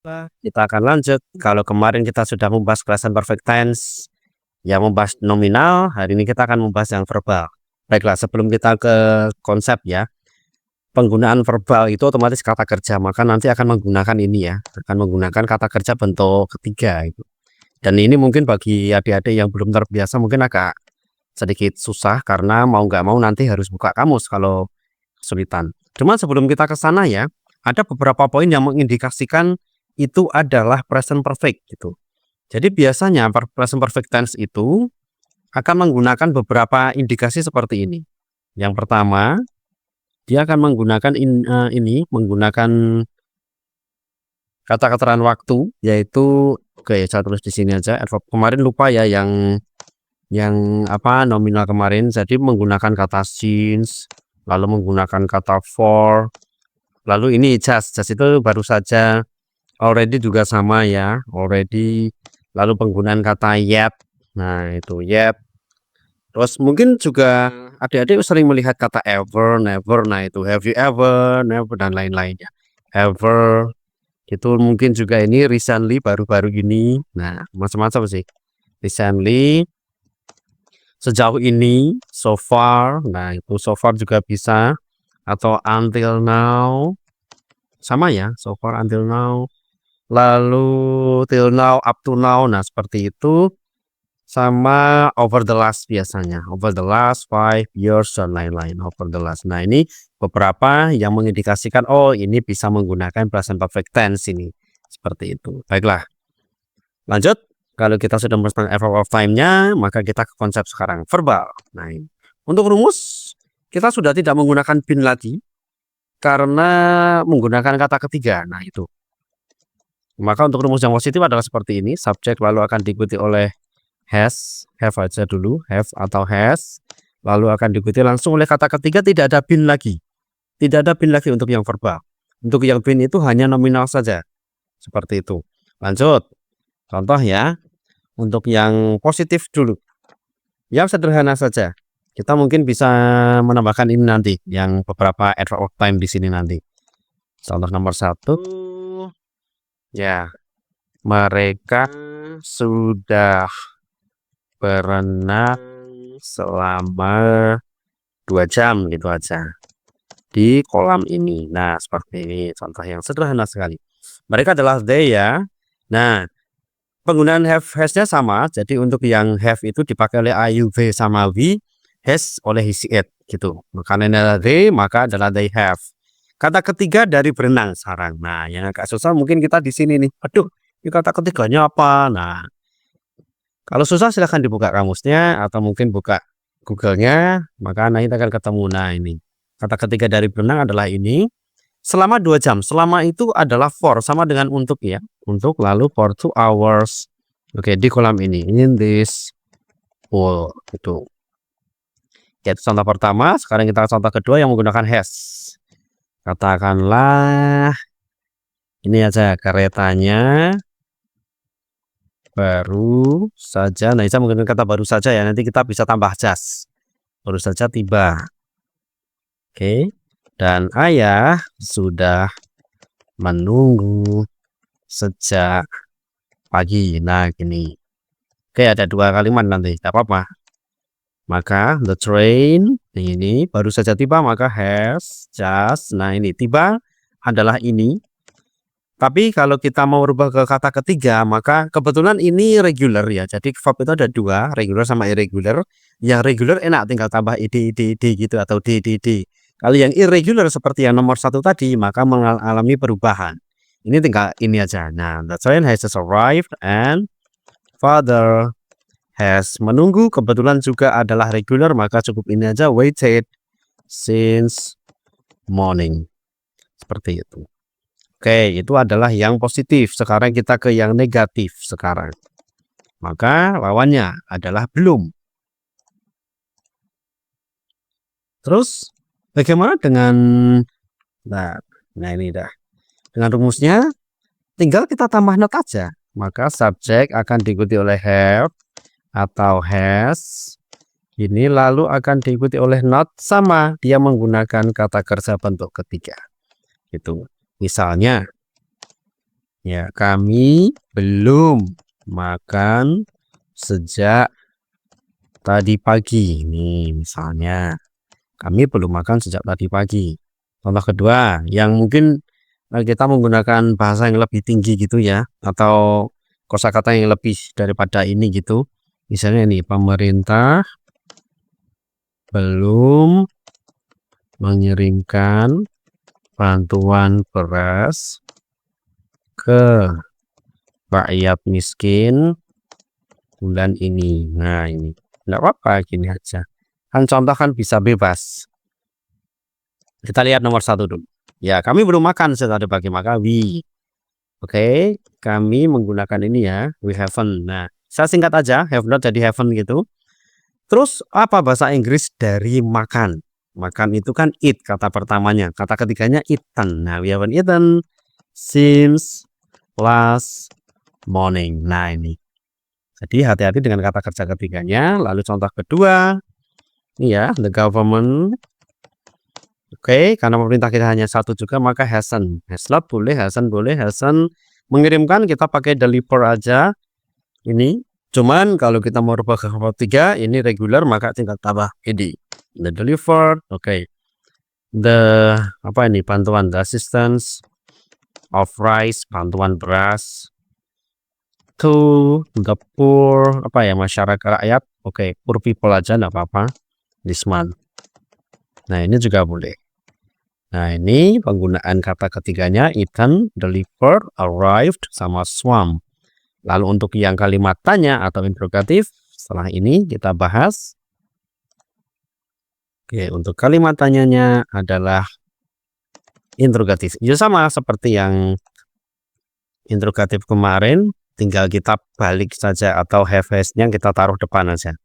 Kita akan lanjut. Kalau kemarin kita sudah membahas present perfect tense, yang membahas nominal, hari ini kita akan membahas yang verbal. Baiklah, sebelum kita ke konsep ya, penggunaan verbal itu otomatis kata kerja, maka nanti akan menggunakan ini ya, akan menggunakan kata kerja bentuk ketiga itu. Dan ini mungkin bagi adik-adik yang belum terbiasa mungkin agak sedikit susah karena mau nggak mau nanti harus buka kamus kalau kesulitan. Cuma sebelum kita ke sana ya, ada beberapa poin yang mengindikasikan itu adalah present perfect gitu. Jadi biasanya present perfect tense itu akan menggunakan beberapa indikasi seperti ini. Yang pertama, dia akan menggunakan menggunakan kata keterangan waktu, yaitu oke, saya tulis di sini aja. Kemarin lupa ya yang nominal kemarin. Jadi menggunakan kata since, lalu menggunakan kata for, lalu ini just itu baru saja. Already juga sama ya, already. Lalu penggunaan kata yet, nah itu yet. Terus mungkin juga adik-adik sering melihat kata ever, never, nah itu have you ever, never, dan lain-lainnya. Ever, itu mungkin juga ini recently, baru-baru gini, nah macam-macam sih. Recently, sejauh ini, so far, nah itu so far juga bisa. Atau until now, sama ya, so far, until now. Lalu till now, up to now, nah seperti itu. Sama over the last biasanya, over the last 5 years dan lain-lain, over the last. Nah ini beberapa yang mengindikasikan oh ini bisa menggunakan present perfect tense ini, seperti itu. Baiklah, lanjut. Kalau kita sudah menggunakan verb of time-nya, maka kita ke konsep sekarang, verbal. Nah ini. Untuk rumus, kita sudah tidak menggunakan been lagi karena menggunakan kata ketiga. Nah itu. Maka untuk rumus yang positif adalah seperti ini, subjek lalu akan diikuti oleh has, have aja dulu, have atau has, lalu akan diikuti langsung oleh kata ketiga, tidak ada been lagi. Tidak ada been lagi untuk yang verbal. Untuk yang been itu hanya nominal saja. Seperti itu. Lanjut. Contoh ya. Untuk yang positif dulu. Yang sederhana saja. Kita mungkin bisa menambahkan ini nanti, yang beberapa adverb of time di sini nanti. Contoh nomor 1. Ya, mereka sudah berenang selama 2 jam gitu aja di kolam ini. Nah seperti ini contoh yang sederhana sekali. Mereka adalah they ya. Nah penggunaan have has-nya sama. Jadi untuk yang have itu dipakai oleh I, you, they sama we, has oleh he, she, it gitu. Karena adalah they maka adalah they have. Kata ketiga dari berenang sekarang. Nah yang agak susah mungkin kita di sini nih. Aduh, ini kata ketiganya apa? Nah kalau susah silahkan dibuka kamusnya atau mungkin buka Google-nya, maka nanti akan ketemu. Nah ini kata ketiga dari berenang adalah ini. Selama 2 jam. Selama itu adalah for, sama dengan untuk ya. Untuk lalu for 2 hours. Oke, di kolam ini. In this pool. Itu. Itu contoh pertama. Sekarang kita contoh kedua yang menggunakan has. Katakanlah ini aja keretanya baru saja. Nah, saya menggunakan kata baru saja ya. Nanti kita bisa tambah just. Baru saja tiba. Oke. Dan ayah sudah menunggu sejak pagi. Nah, gini. Oke, ada 2 kalimat nanti. Tidak apa-apa. Maka the train ini baru saja tiba, maka has just. Nah, ini tiba adalah ini. Tapi kalau kita mau rubah ke kata ketiga, maka kebetulan ini regular ya. Jadi verb itu ada 2, regular sama irregular. Yang regular enak tinggal tambah ed gitu atau dd. Kalau yang irregular seperti yang nomor 1 tadi, maka mengalami perubahan. Ini tinggal ini aja. Nah, the train has just arrived and father has menunggu. Kebetulan juga adalah regular, maka cukup ini aja, waited since morning. Seperti itu. Oke, itu adalah yang positif. Sekarang kita ke yang negatif sekarang. Maka lawannya adalah belum. Terus bagaimana dengan nah ini dah. Dengan rumusnya tinggal kita tambah not aja. Maka subjek akan diikuti oleh have atau has. Ini lalu akan diikuti oleh not, sama dia menggunakan kata kerja bentuk ketiga. Gitu. Misalnya Ya, kami belum makan sejak tadi pagi. Nih, misalnya, kami belum makan sejak tadi pagi. Contoh kedua, yang mungkin kita menggunakan bahasa yang lebih tinggi gitu ya, atau kosakata yang lebih daripada ini gitu. Misalnya ini, pemerintah belum mengirimkan bantuan beras ke rakyat miskin bulan ini. Nah, ini enggak apa-apa, gini aja. Kan contoh kan bisa bebas. Kita lihat nomor 1 dulu. Ya, kami belum makan tadi pagi, maka we. Oke, kami menggunakan ini ya, we haven't. Nah, saya singkat aja, have not jadi haven't gitu. Terus apa bahasa Inggris dari makan? Makan itu kan eat kata pertamanya, kata ketiganya eaten. Nah, we haven't eaten since last morning. Nah, ini. Jadi hati-hati dengan kata kerja ketiganya. Lalu contoh kedua, ini ya, the government. Oke, karena pemerintah kita hanya satu juga, maka hasn't. Has not boleh, hasn't boleh, hasn't. Mengirimkan kita pakai deliver aja. Ini. Cuman kalau kita mau rubah ke verb 3, ini regular, maka tinggal tambah ed. The delivered, oke. The, apa ini, bantuan, the assistance of rice, bantuan beras. To the poor, apa ya, masyarakat rakyat. Oke, poor people aja, enggak apa-apa. This month. Nah, ini juga boleh. Nah, ini penggunaan kata ketiganya eaten, delivered, arrived, sama swam. Lalu untuk yang kalimat tanya atau interrogatif, setelah ini kita bahas. Oke, untuk kalimat tanyanya adalah interrogatif. Ya sama seperti yang interrogatif kemarin, tinggal kita balik saja atau have has-nya kita taruh depan aja.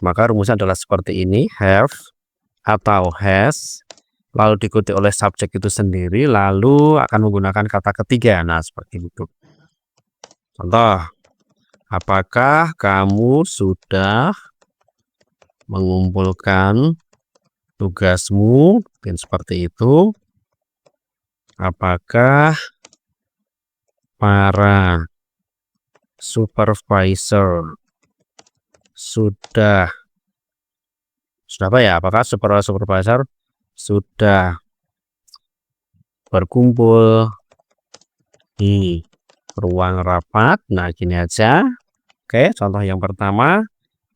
Maka rumusnya adalah seperti ini, have atau has, lalu diikuti oleh subjek itu sendiri, lalu akan menggunakan kata ketiga. Nah, seperti itu. Contoh, apakah kamu sudah mengumpulkan tugasmu? Mungkin seperti itu. Apakah para supervisor sudah apa ya? Apakah supervisor sudah berkumpul di ruang rapat? Nah, gini aja. Oke, contoh yang pertama.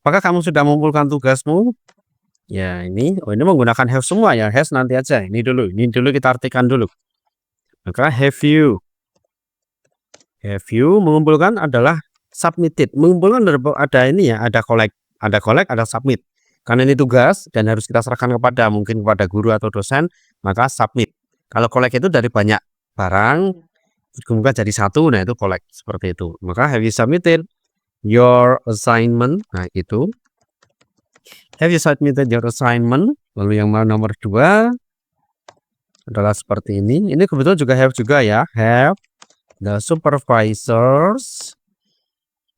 Apakah kamu sudah mengumpulkan tugasmu? Ya, ini menggunakan have semua ya. Has nanti aja. Ini dulu kita artikan dulu. Maka have you mengumpulkan adalah submitted. Mengumpulkan ada ini ya, ada collect, ada submit. Karena ini tugas dan harus kita serahkan mungkin kepada guru atau dosen, maka submit. Kalau collect itu dari banyak barang, kemudian jadi satu, nah itu collect, seperti itu. Maka have you submitted your assignment? Nah, itu. Have you submitted your assignment? Lalu yang nomor 2 adalah seperti ini. Ini kebetulan juga have juga ya. Have the supervisors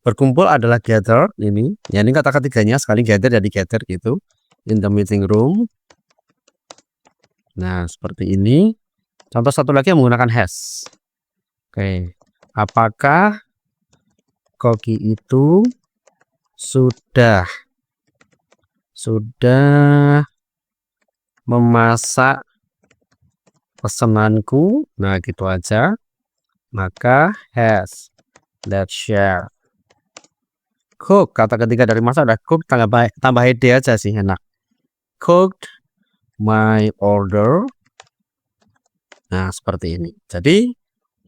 berkumpul adalah gather ini. Ya, ini kata ketiganya sekali gather jadi gather gitu. In the meeting room. Nah, seperti ini. Contoh satu lagi yang menggunakan has. Oke. Apakah Koki itu sudah memasak pesananku? Nah, gitu aja. Maka has that chef cook, kata ketiga dari masak ada cook, tambah ed aja sih, enak. Cooked my order. Nah, seperti ini. Jadi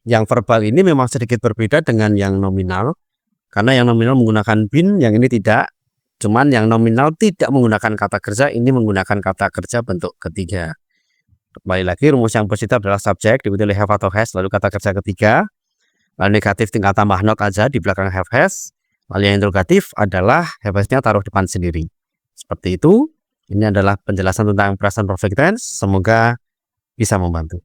yang verbal ini memang sedikit berbeda dengan yang nominal, karena yang nominal menggunakan been, yang ini tidak. Cuman yang nominal tidak menggunakan kata kerja, ini menggunakan kata kerja bentuk ketiga. Kembali lagi, rumus yang positif adalah subjek diikuti oleh have atau has, lalu kata kerja ketiga. Lalu negatif tinggal tambah not aja di belakang have has. Lalu yang interrogatif adalah have has-nya taruh depan sendiri. Seperti itu. Ini adalah penjelasan tentang present perfect tense. Semoga bisa membantu.